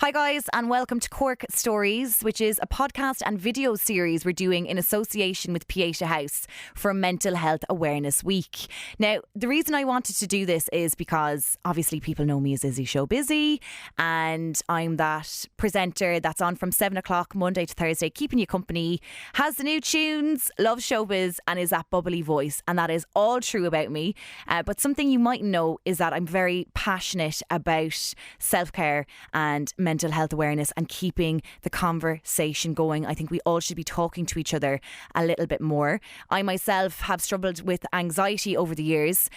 Hi guys, and welcome to Cork Stories, which is a podcast and video series we're doing in association with Pieta House for Mental Health Awareness Week. Now, the reason I wanted to do this is because obviously people know me as Izzy Showbizzy, and I'm that presenter that's on from 7 o'clock Monday to Thursday, keeping you company, has the new tunes, loves showbiz, and is that bubbly voice. And that is all true about me. But something you might know is that I'm very passionate about self-care and mental health awareness and keeping the conversation going. I think we all should be talking to each other a little bit more. I myself have struggled with anxiety over the years,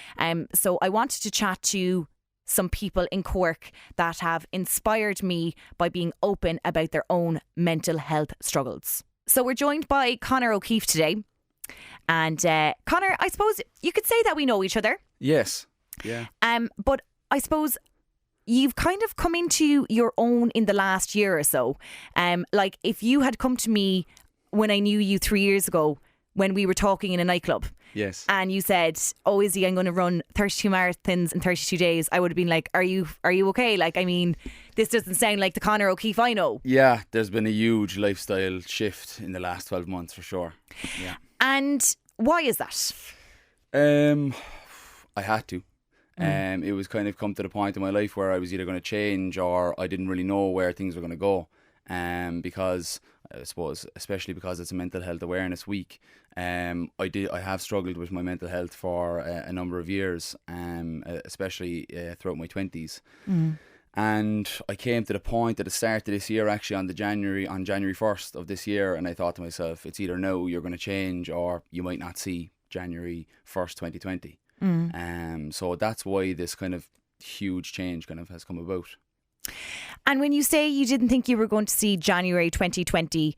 so I wanted to chat to some people in Cork that have inspired me by being open about their own mental health struggles. So we're joined by Conor O'Keeffe today. And Conor, I suppose you could say that we know each other. Yes. Yeah. But I suppose you've kind of come into your own in the last year or so. Like if you had come to me when I knew you 3 years ago, when we were talking in a nightclub. Yes. And you said, "Oh, Izzy, I'm going to run 32 marathons in 32 days." I would have been like, "Are you okay?" Like, I mean, this doesn't sound like the Conor O'Keeffe I know. Yeah, there's been a huge lifestyle shift in the last 12 months for sure. Yeah. And why is that? I had to. It was kind of come to the point in my life where I was either going to change or I didn't really know where things were going to go. Because I suppose, especially because it's a mental health awareness week, I have struggled with my mental health for a number of years, especially throughout my 20s. And I came to the point at the start of this year, actually on January 1st of this year, and I thought to myself, it's either no, you're going to change, or you might not see January 1st, 2020. So that's why this kind of huge change kind of has come about. And when you say you didn't think you were going to see January 2020,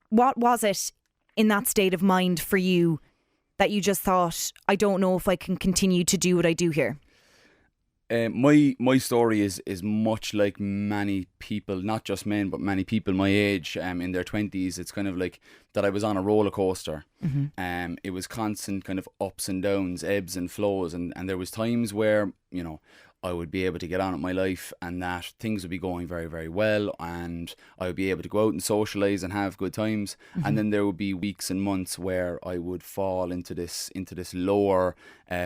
what was it in that state of mind for you that you just thought, I don't know if I can continue to do what I do here? My story is much like many people, not just men, but many people my age, in their 20s. It's kind of like that I was on a roller coaster. It was constant kind of ups and downs, ebbs and flows, and there was times where, you know, I would be able to get on with my life and that things would be going very, very well, and I would be able to go out and socialise and have good times. And then there would be weeks and months where I would fall into this lower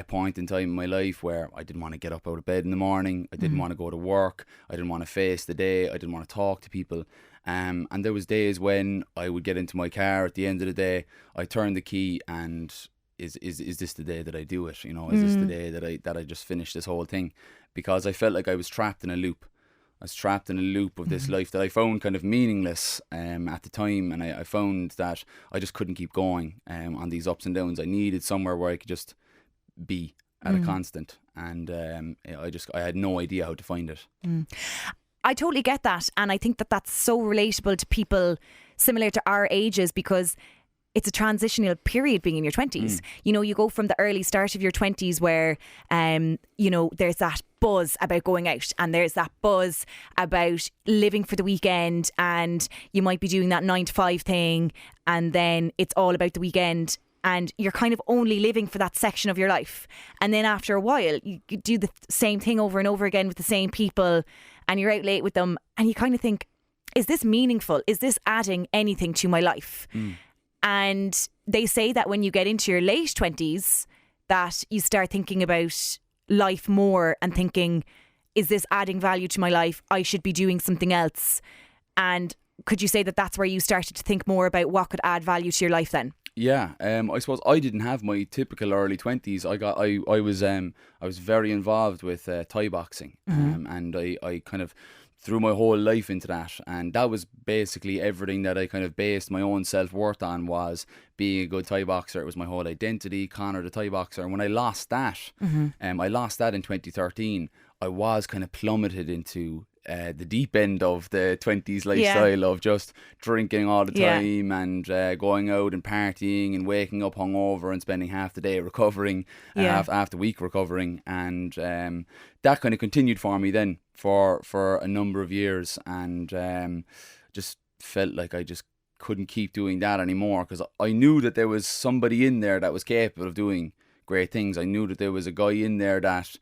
point in time in my life where I didn't want to get up out of bed in the morning. I didn't want to go to work. I didn't want to face the day. I didn't want to talk to people. And there was days when I would get into my car at the end of the day, I turn the key and is this the day that I do it? You know, is this the day that I just finish this whole thing? Because I felt like I was trapped in a loop. I was trapped in a loop of this life that I found kind of meaningless at the time, and I found that I just couldn't keep going on these ups and downs. I needed somewhere where I could just be at a constant, and I had no idea how to find it. I totally get that, and I think that that's so relatable to people similar to our ages, because it's a transitional period being in your 20s. You know, you go from the early start of your 20s where, you know, there's that buzz about going out and there's that buzz about living for the weekend, and you might be doing that 9 to 5 thing, and then it's all about the weekend and you're kind of only living for that section of your life. And then after a while, you do the same thing over and over again with the same people, and you're out late with them, and you kind of think, is this meaningful? Is this adding anything to my life? And they say that when you get into your late 20s, that you start thinking about life more and thinking, is this adding value to my life? I should be doing something else. And could you say that that's where you started to think more about what could add value to your life then? Yeah, I suppose I didn't have my typical early 20s. I was very involved with Thai boxing, and I kind of threw my whole life into that, and that was basically everything that I kind of based my own self-worth on, was being a good Thai boxer. It was my whole identity, Conor the Thai boxer. And when I lost that, I lost that in 2013, I was kind of plummeted into the deep end of the 20s lifestyle of just drinking all the time and going out and partying and waking up hungover and spending half the day recovering, half the week recovering, and that kind of continued for me then for a number of years, and just felt like I just couldn't keep doing that anymore, because I knew that there was somebody in there that was capable of doing great things. I knew that there was a guy in there that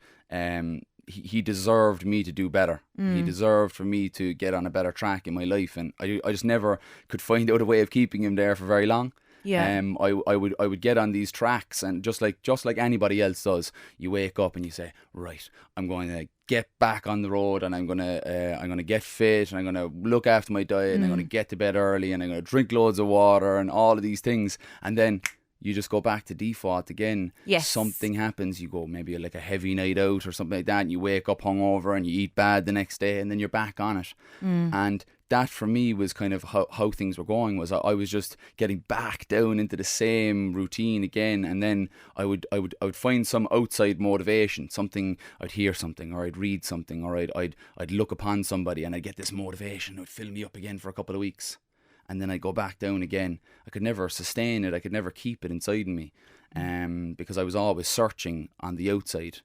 he deserved me to do better. He deserved for me to get on a better track in my life, and I just never could find out a way of keeping him there for very long. Yeah. I would get on these tracks, and just like anybody else does, you wake up and you say, right, I'm going to get back on the road, and I'm gonna get fit, and I'm gonna look after my diet, and I'm gonna get to bed early, and I'm gonna drink loads of water, and all of these things, and then you just go back to default again. Yes. Something happens, you go maybe like a heavy night out or something like that, and you wake up hungover and you eat bad the next day, and then you're back on it. And that for me was kind of how things were going. Was I was just getting back down into the same routine again, and then I would find some outside motivation, something, I'd hear something, or I'd read something, or I'd look upon somebody, and I'd get this motivation. It would fill me up again for a couple of weeks, and then I'd go back down again. I could never sustain it. I could never keep it inside me, because I was always searching on the outside.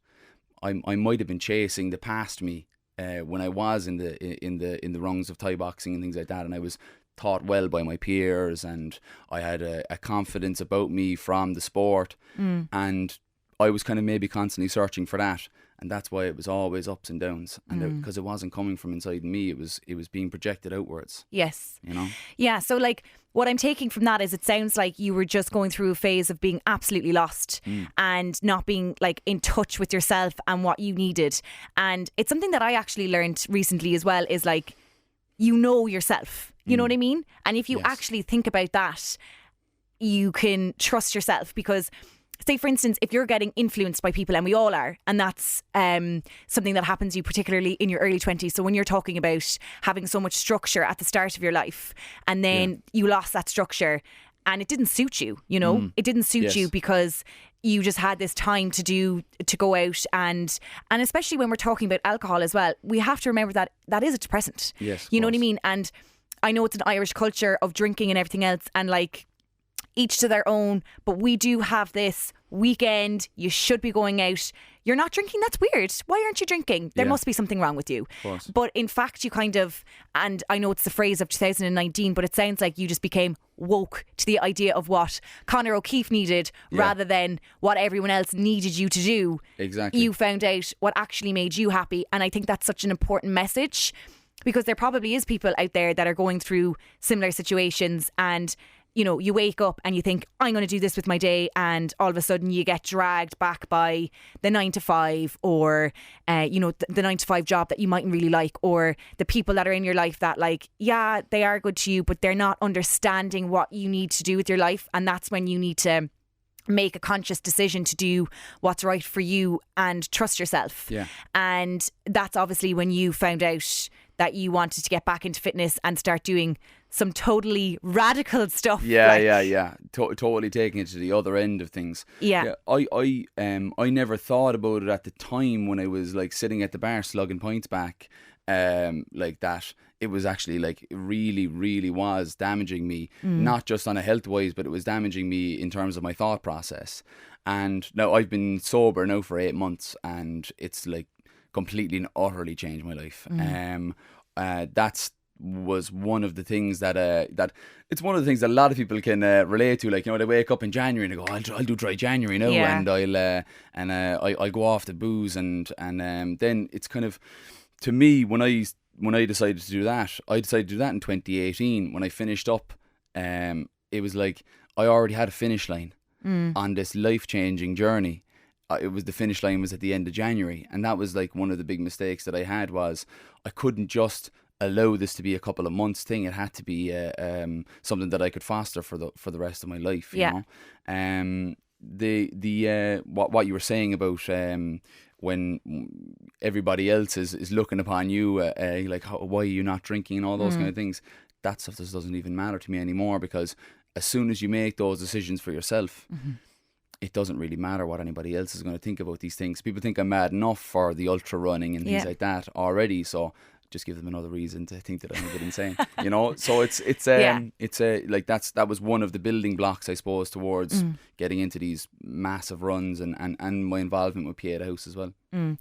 I might have been chasing the past me when I was in the rungs of Thai boxing and things like that, and I was taught well by my peers, and I had a confidence about me from the sport, and I was kind of maybe constantly searching for that. And that's why it was always ups and downs, and because it wasn't coming from inside me, it was being projected outwards. Yes. You know? Yeah, so like what I'm taking from that is it sounds like you were just going through a phase of being absolutely lost and not being like in touch with yourself and what you needed. And it's something that I actually learned recently as well, is like, you know yourself. You know what I mean? And if you actually think about that, you can trust yourself, because say, for instance, if you're getting influenced by people, and we all are, and that's something that happens to you particularly in your early 20s. So when you're talking about having so much structure at the start of your life, and then you lost that structure and it didn't suit you, you know, it didn't suit you because you just had this time to go out, and especially when we're talking about alcohol as well, we have to remember that that is a depressant. Yes, you know what I mean? And I know it's an Irish culture of drinking and everything else, and like, each to their own, but we do have this weekend, you should be going out, you're not drinking, that's weird, why aren't you drinking? There must be something wrong with you. But in fact, you kind of, and I know it's the phrase of 2019, but it sounds like you just became woke to the idea of what Conor O'Keeffe needed rather than what everyone else needed you to do. Exactly. You found out what actually made you happy, and I think that's such an important message, because there probably is people out there that are going through similar situations, and you know, you wake up and you think, I'm going to do this with my day, and all of a sudden you get dragged back by the 9-to-5, or you know, the 9-to-5 job that you mightn't really like, or the people that are in your life that, like, yeah, they are good to you, but they're not understanding what you need to do with your life. And that's when you need to make a conscious decision to do what's right for you and trust yourself. And that's obviously when you found out that you wanted to get back into fitness and start doing some totally radical stuff. Totally taking it to the other end of things. I never thought about it at the time when I was like sitting at the bar slugging pints back, like that. It was actually like really was damaging me, not just on a health wise, but it was damaging me in terms of my thought process. And now I've been sober now for 8 months, and it's like completely and utterly changed my life. That's was one of the things that it's one of the things that a lot of people can relate to. Like, you know, they wake up in January and they go, I'll do dry January now, and I'll go off the booze, and then it's kind of, to me, when I decided to do that, I decided to do that in 2018 when I finished up. It was like I already had a finish line on this life-changing journey. It was, the finish line was at the end of January, and that was like one of the big mistakes that I had, was I couldn't just allow this to be a couple of months thing. It had to be something that I could foster for the rest of my life. You know, what you were saying about when everybody else is looking upon you, like, why are you not drinking and all those kind of things. That stuff just doesn't even matter to me anymore, because as soon as you make those decisions for yourself, it doesn't really matter what anybody else is going to think about these things. People think I'm mad enough for the ultra running and things like that already, so just give them another reason to think that I'm a bit insane, you know. So it's like that was one of the building blocks, I suppose, towards getting into these massive runs, and my involvement with Pieta House as well. And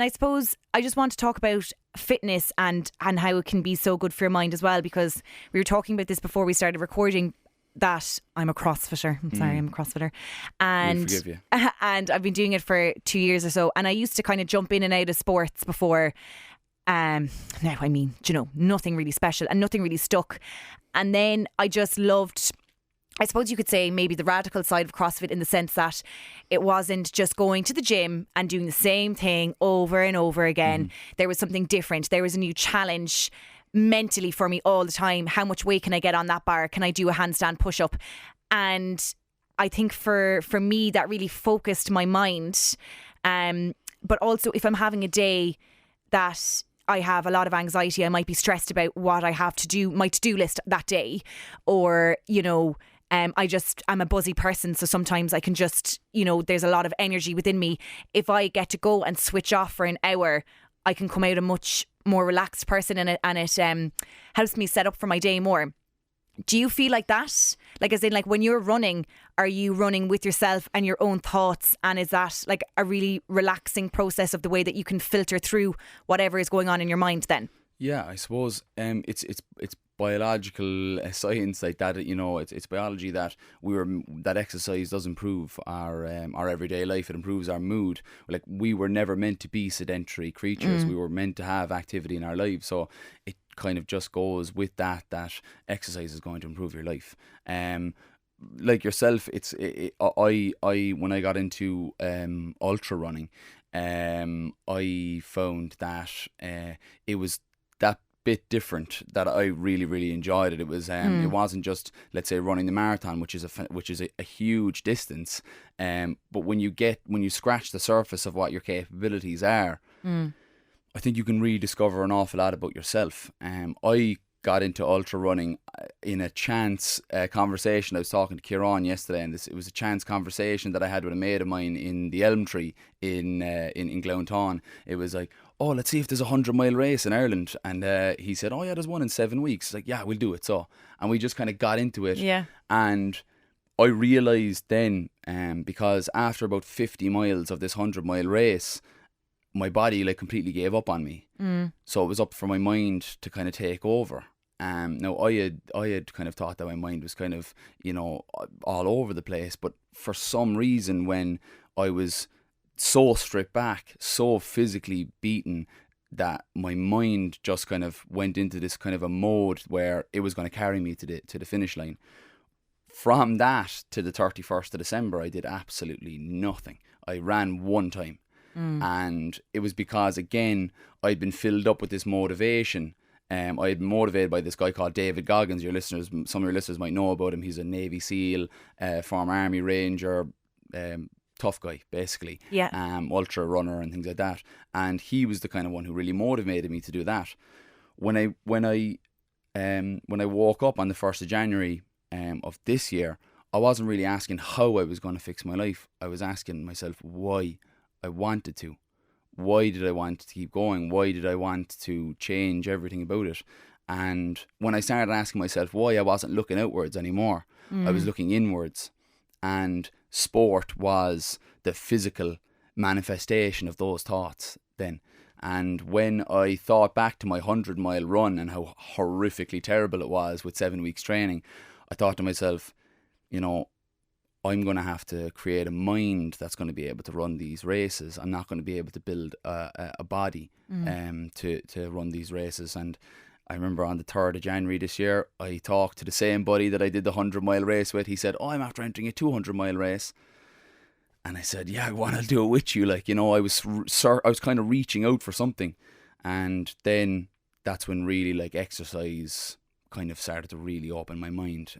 I suppose I just want to talk about fitness and how it can be so good for your mind as well, because we were talking about this before we started recording. that I'm a CrossFitter. I'm sorry, I'm a CrossFitter. And We forgive you. and I've been doing it for 2 years or so. And I used to kind of jump in and out of sports before. Now, I mean, you know, nothing really special and nothing really stuck. And then I just loved, I suppose you could say, maybe the radical side of CrossFit, in the sense that it wasn't just going to the gym and doing the same thing over and over again. There was something different. There was a new challenge mentally for me all the time. How much weight can I get on that bar? Can I do a handstand push up? And I think for me, that really focused my mind. But also, if I'm having a day that I have a lot of anxiety, I might be stressed about what I have to do, my to-do list that day, or, you know, I'm a buzzy person, so sometimes I can just, you know, there's a lot of energy within me. If I get to go and switch off for an hour, I can come out a much more relaxed person, and it helps me set up for my day more. Do you feel like that? Like, as in, like, when you're running, are you running with yourself and your own thoughts? And is that like a really relaxing process of the way that you can filter through whatever is going on in your mind then? Yeah, I suppose it's biological science like that. You know, it's biology that that exercise does improve our everyday life. It improves our mood. Like, we were never meant to be sedentary creatures. We were meant to have activity in our lives. So it kind of just goes with that exercise is going to improve your life. Like yourself, I when I got into ultra running, I found that it was that bit different, that I really, really enjoyed it. It was it wasn't just, let's say, running the marathon, which is a huge distance, but when you scratch the surface of what your capabilities are, I think you can really discover an awful lot about yourself. I got into ultra running in a chance conversation. I was talking to Kieran yesterday, and it was a chance conversation that I had with a mate of mine in the Elm Tree in Glounthaune. It was like, oh, let's see if there's a 100-mile race in Ireland. And he said, oh yeah, there's one in 7 weeks. Like, yeah, we'll do it. So, and we just kind of got into it. Yeah. And I realised then, because after about 50 miles of this 100-mile race, my body like completely gave up on me. So it was up for my mind to kind of take over. Now I had kind of thought that my mind was kind of, you know, all over the place, but for some reason, when I was so stripped back, so physically beaten, that my mind just kind of went into this kind of a mode where it was going to carry me to the finish line. From that to the 31st of December, I did absolutely nothing. I ran one time. And it was because, again, I'd been filled up with this motivation. I had been motivated by this guy called David Goggins. Some of your listeners might know about him. He's a Navy SEAL, former Army Ranger, tough guy, basically. Yeah. Ultra runner and things like that. And he was the kind of one who really motivated me to do that. When I woke up on the 1st of January of this year, I wasn't really asking how I was going to fix my life. I was asking myself why I wanted to. Why did I want to keep going? Why did I want to change everything about it? And when I started asking myself why, I wasn't looking outwards anymore. I was looking inwards. And sport was the physical manifestation of those thoughts then. And when I thought back to my 100-mile run and how horrifically terrible it was with 7 weeks training, I thought to myself, you know, I'm going to have to create a mind that's going to be able to run these races. I'm not going to be able to build a body to run these races. And I remember on the 3rd of January this year, I talked to the same buddy that I did the 100-mile race with. He said, oh, I'm after entering a 200-mile race. And I said, yeah, I want to do it with you. Like, you know, I was kind of reaching out for something. And then that's when really, like, exercise kind of started to really open my mind.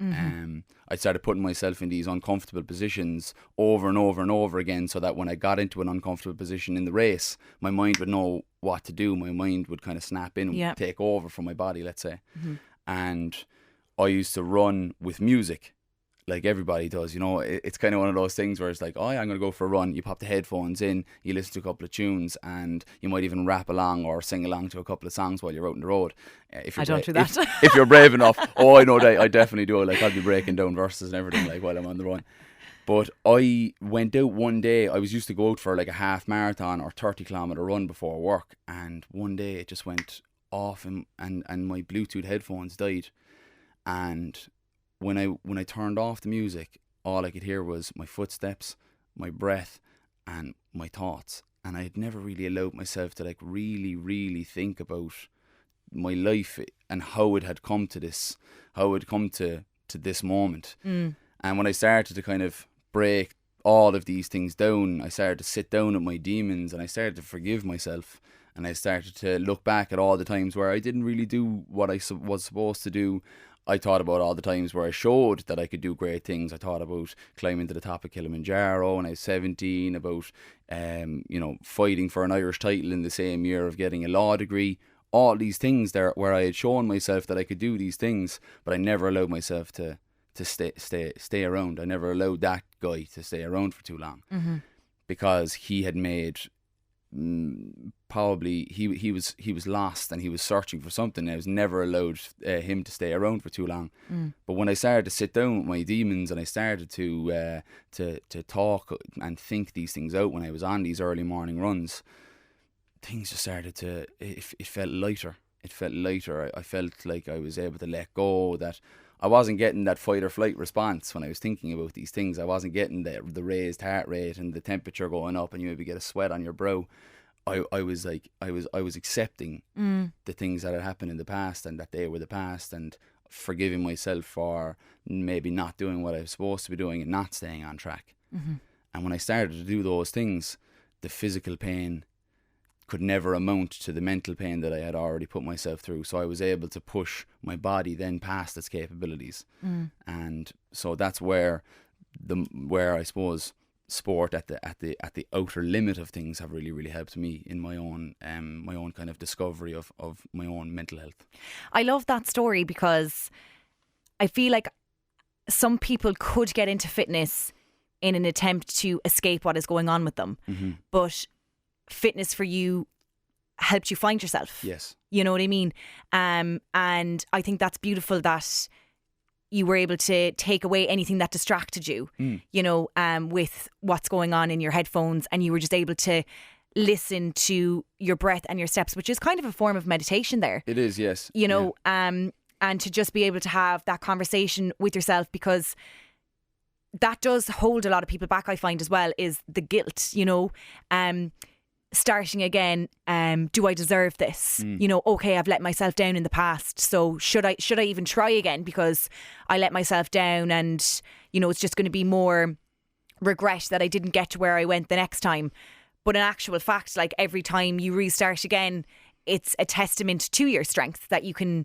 I started putting myself in these uncomfortable positions over and over and over again, so that when I got into an uncomfortable position in the race, my mind would know what to do. My mind would kind of snap in and take over from my body, let's say. And I used to run with music, like everybody does, you know. It's kind of one of those things where it's like, oh yeah, I'm going to go for a run. You pop the headphones in, you listen to a couple of tunes, and you might even rap along or sing along to a couple of songs while you're out on the road. I don't do that. If you're brave enough. Oh, I know that. I definitely do it. Like, I'll be breaking down verses and everything, like, while I'm on the run. But I went out one day. I was used to go out for like a half marathon or 30-kilometre run before work, and one day it just went off, and my Bluetooth headphones died. And when I turned off the music, all I could hear was my footsteps, my breath, and my thoughts. And I had never really allowed myself to like really think about my life and how it had come to this, how it had come to this moment. And when I started to kind of break all of these things down, I started to sit down with my demons, and I started to forgive myself. And I started to look back at all the times where I didn't really do what I was supposed to do. I thought about all the times where I showed that I could do great things. I thought about climbing to the top of Kilimanjaro when I was 17, about fighting for an Irish title in the same year of getting a law degree. All these things there where I had shown myself that I could do these things, but I never allowed myself to stay around. I never allowed that guy to stay around for too long, because he had made probably he was lost, and he was searching for something. I was never allowed him to stay around for too long. But when I started to sit down with my demons, and I started to talk and think these things out when I was on these early morning runs, things just started to it felt lighter. It felt lighter. I felt like I was able to let go, that I wasn't getting that fight or flight response when I was thinking about these things. I wasn't getting the raised heart rate and the temperature going up, and you maybe get a sweat on your brow. I was accepting the things that had happened in the past, and that they were the past, and forgiving myself for maybe not doing what I was supposed to be doing and not staying on track. And when I started to do those things, the physical pain could never amount to the mental pain that I had already put myself through. So I was able to push my body then past its capabilities. And so that's where I suppose sport at the outer limit of things have really helped me in my own kind of discovery of my own mental health. I love that story, because I feel like some people could get into fitness in an attempt to escape what is going on with them. But fitness for you helped you find yourself. Yes. You know what I mean? And I think that's beautiful that you were able to take away anything that distracted you, with what's going on in your headphones, and you were just able to listen to your breath and your steps, which is kind of a form of meditation there. It is, yes. And to just be able to have that conversation with yourself, because that does hold a lot of people back, I find, as well, is the guilt, starting again. Do I deserve this? Okay, I've let myself down in the past, so should I even try again, because I let myself down, and it's just going to be more regret that I didn't get to where I went the next time. But in actual fact, like, every time you restart again, it's a testament to your strength that you can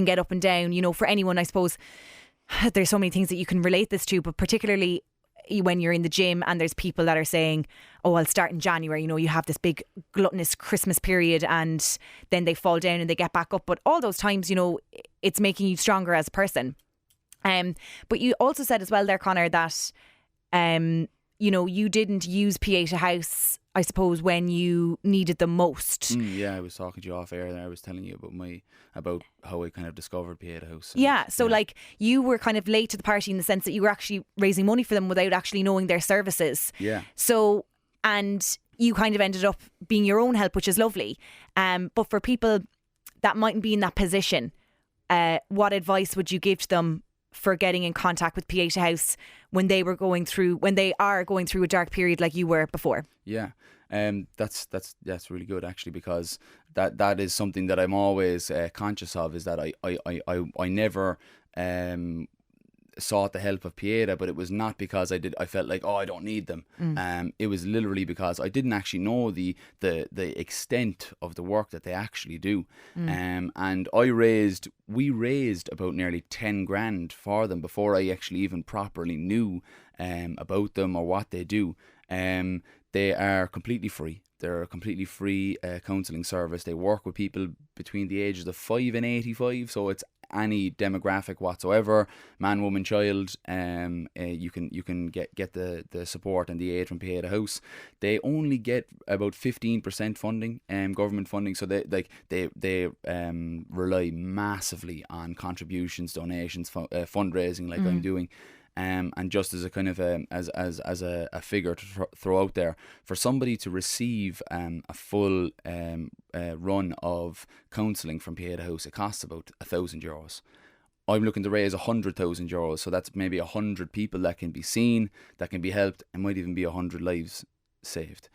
get up and down. For anyone, I suppose there's so many things that you can relate this to, but particularly when you're in the gym and there's people that are saying, oh, I'll start in January, you have this big gluttonous Christmas period, and then they fall down and they get back up. But all those times, it's making you stronger as a person. But you also said as well there, Conor, that you didn't use Pieta House, I suppose, when you needed them most. Yeah, I was talking to you off air there. I was telling you about how I kind of discovered Pieta House. Like, you were kind of late to the party in the sense that you were actually raising money for them without actually knowing their services. Yeah. So, and you kind of ended up being your own help, which is lovely. But for people that mightn't be in that position, what advice would you give to them for getting in contact with Pieta House when they are going through a dark period like you were before? Yeah. That's really good, actually, because that is something that I'm always conscious of, is that I never sought the help of Pieta, but it was not because I felt like, oh, I don't need them. It was literally because I didn't actually know the extent of the work that they actually do. And we raised about nearly 10 grand for them before I actually even properly knew about them or what they do. They are completely free. They're a completely free counselling service. They work with people between the ages of 5 and 85, so it's any demographic whatsoever, man, woman, child. You can get the support and the aid from Pieta House. They only get about 15% funding, government funding, so they rely massively on contributions, donations, fundraising, like I'm doing. And just as a kind of as a figure to throw out there, for somebody to receive a full run of counselling from Pieta House, it costs about €1,000. I'm looking to raise €100,000. So that's maybe 100 people that can be seen, that can be helped, and might even be 100 lives saved.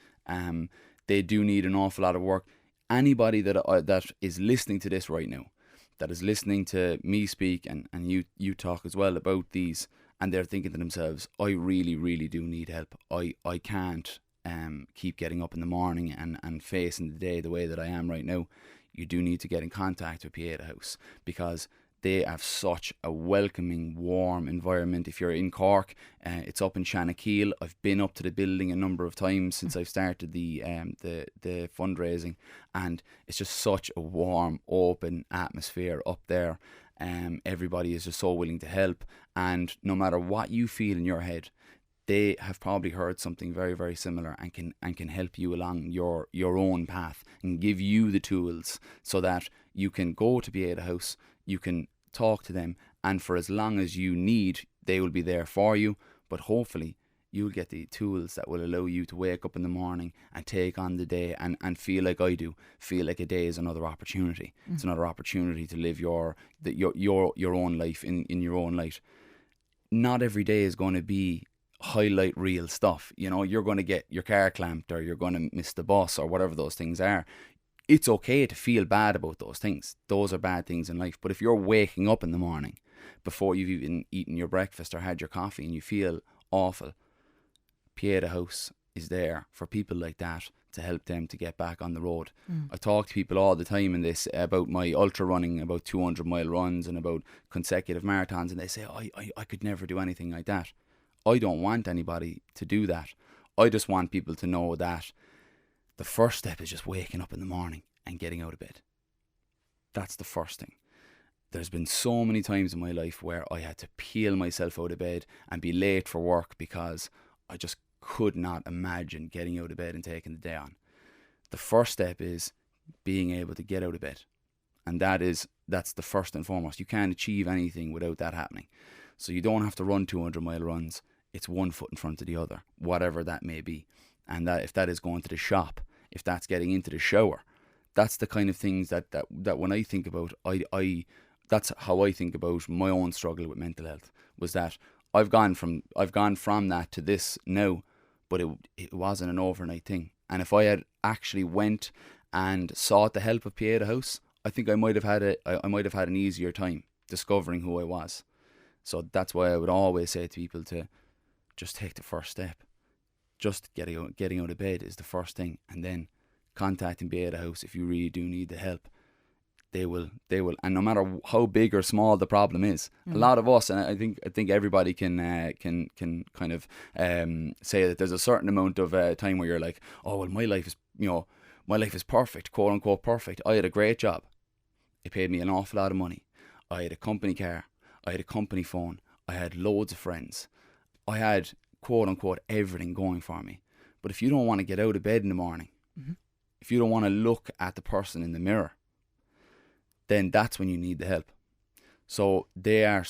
They do need an awful lot of work. Anybody that is listening to this right now, that is listening to me speak and you talk as well about these, and they're thinking to themselves, I really, really do need help. I can't keep getting up in the morning and facing the day the way that I am right now. You do need to get in contact with Pieta House, because they have such a welcoming, warm environment. If you're in Cork, it's up in Shanakeel. I've been up to the building a number of times since I've started the fundraising, and it's just such a warm, open atmosphere up there. Everybody is just so willing to help, and no matter what you feel in your head, they have probably heard something very, very similar, and can help you along your own path and give you the tools so that you can go to Pieta House, you can talk to them, and for as long as you need, they will be there for you. But hopefully you'll get the tools that will allow you to wake up in the morning and take on the day and feel like I do, feel like a day is another opportunity. It's another opportunity to live your own life in your own light. Not every day is going to be highlight reel stuff. You know, you're going to get your car clamped, or you're going to miss the bus, or whatever those things are. It's okay to feel bad about those things. Those are bad things in life. But if you're waking up in the morning before you've even eaten your breakfast or had your coffee and you feel awful, Pieta House is there for people like that to help them to get back on the road. I talk to people all the time in this about my ultra running, about 200-mile runs and about consecutive marathons, and they say, I could never do anything like that. I don't want anybody to do that. I just want people to know that the first step is just waking up in the morning and getting out of bed. That's the first thing. There's been so many times in my life where I had to peel myself out of bed and be late for work because I just could not imagine getting out of bed and taking the day on. The first step is being able to get out of bed. And that's the first and foremost. You can't achieve anything without that happening. So you don't have to run 200-mile runs. It's one foot in front of the other, whatever that may be. And that if that is going to the shop, if that's getting into the shower, that's the kind of things that when I think about, that's how I think about my own struggle with mental health, was that I've gone from that to this now, but it wasn't an overnight thing. And if I had actually went and sought the help of Pieta House, I think I might have had an easier time discovering who I was. So that's why I would always say to people to just take the first step. Just getting out of bed is the first thing, and then contacting Pieta House if you really do need the help. They will, and no matter how big or small the problem is, a lot of us, and I think everybody can kind of say that there's a certain amount of time where you're like, oh well, my life is perfect, quote unquote perfect. I had a great job. It paid me an awful lot of money. I had a company car. I had a company phone. I had loads of friends. I had, quote unquote, everything going for me. But if you don't want to get out of bed in the morning, if you don't want to look at the person in the mirror, then that's when you need the help. So they are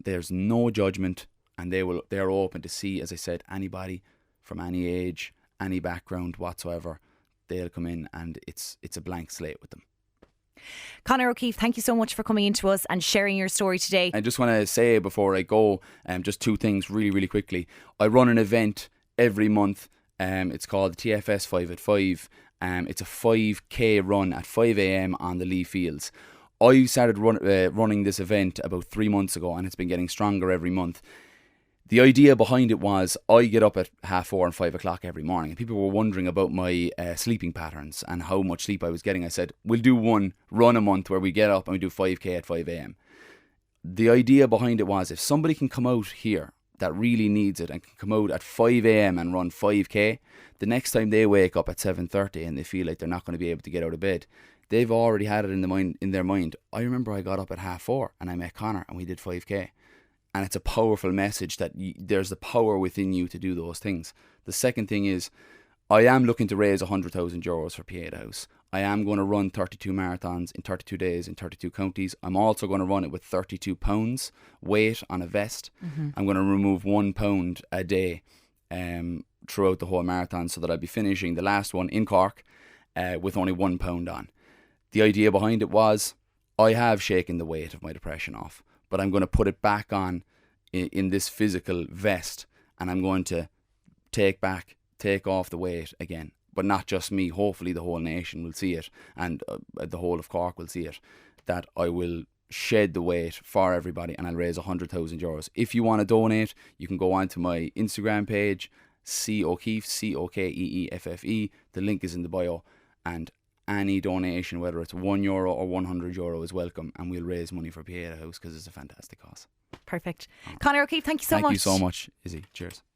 there's no judgment, and they're open to see, as I said, anybody from any age, any background whatsoever. They'll come in, and it's a blank slate with them. Conor O'Keeffe, thank you so much for coming into us and sharing your story today. I just want to say before I go, just two things really, really quickly. I run an event every month. It's called TFS 5 at 5. It's a 5k run at 5 a.m. on the Lee Fields. I started running this event about 3 months ago, and it's been getting stronger every month. The idea behind it was I get up at 4:30 and 5 o'clock every morning, and people were wondering about my sleeping patterns and how much sleep I was getting. I said, we'll do one run a month where we get up and we do 5k at 5 a.m. The idea behind it was, if somebody can come out here that really needs it and can come out at 5 a.m. and run 5k, the next time they wake up at 7:30 and they feel like they're not going to be able to get out of bed, they've already had it in their mind. I remember I got up at 4:30 and I met Conor and we did 5k. And it's a powerful message that there's the power within you to do those things. The second thing is, I am looking to raise €100,000 for Pieta House. I am going to run 32 marathons in 32 days in 32 counties. I'm also going to run it with 32 pounds weight on a vest. I'm going to remove 1 pound a day throughout the whole marathon, so that I'll be finishing the last one in Cork with only 1 pound on. The idea behind it was, I have shaken the weight of my depression off, but I'm going to put it back on in this physical vest, and I'm going to take off the weight again. But not just me, hopefully the whole nation will see it, and the whole of Cork will see it, that I will shed the weight for everybody, and I'll raise €100,000. If you want to donate, you can go onto my Instagram page, C O'Keeffe, COKEEFFE. The link is in the bio, and any donation, whether it's €1 or €100, is welcome, and we'll raise money for Pieta House because it's a fantastic cause. Perfect. Conor O'Keeffe, thank you so much. Thank you so much, Izzy. Cheers.